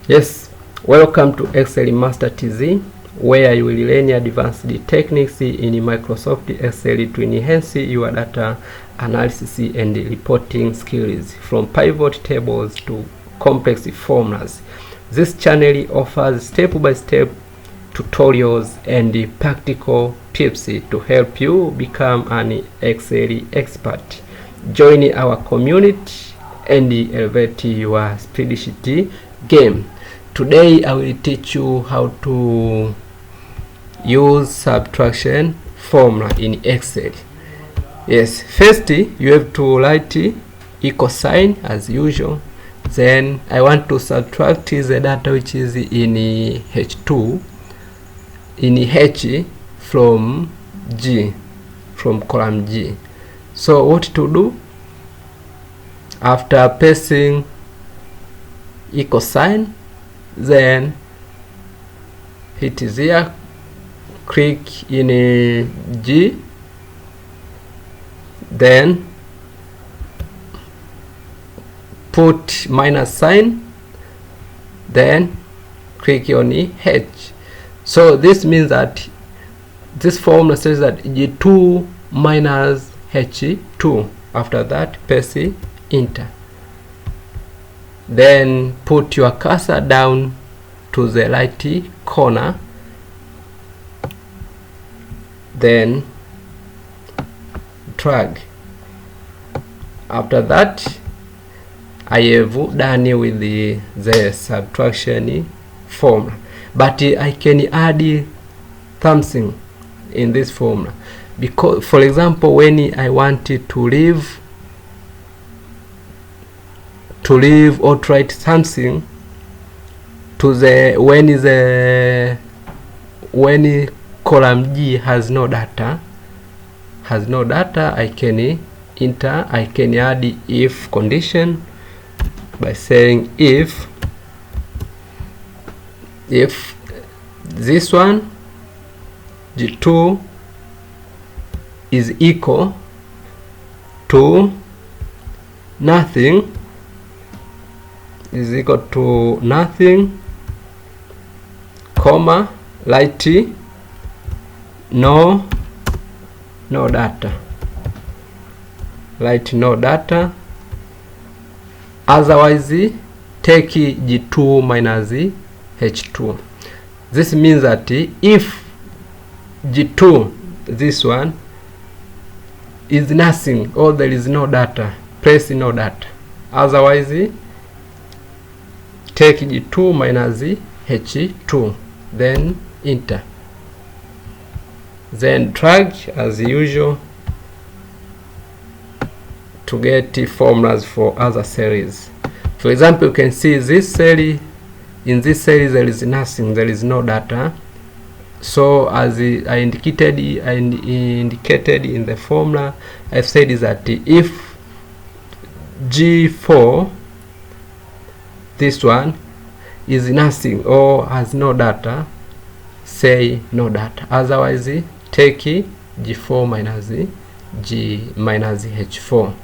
Yes, welcome to Excel Master TZ, where you will learn advanced techniques in Microsoft Excel to enhance your data analysis and reporting skills, from pivot tables to complex formulas. This channel offers step-by-step tutorials and practical tips to help you become an Excel expert. Join our community and elevate your spreadsheet game. Today I will teach you how to use subtraction formula in Excel. Yes, first you have to write equal sign as usual. Then I want to subtract the data which is in H2 in H from G, from column G. So what to do? After pressing equal sign, then hit here, click in G, then put minus sign, then click on H. So this means that this formula says that G2 minus H2. After that, press enter. Then put your cursor down to the right corner, then drag. After that, I have done with the subtraction formula, but I can add something in this formula, because for example, when I wanted to leave or write something to the when column G has no data, I can enter. I can add if condition by saying if this one G2 is equal to nothing, comma, write no data, otherwise take G2 minus H2. This means that if G2, this one, is nothing or there is no data, press no data. Otherwise, take G2 minus H2, then enter. Then drag as usual to get formulas for other series. For example, you can see this cell. In this series there is nothing, there is no data. So as I indicated in the formula, I've said is that if G4, this one, is nothing or has no data, say no data. Otherwise, take G4 minus G minus H4.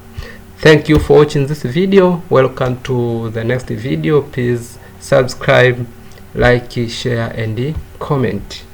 Thank you for watching this video. Welcome to the next video. Please subscribe, like, share and comment.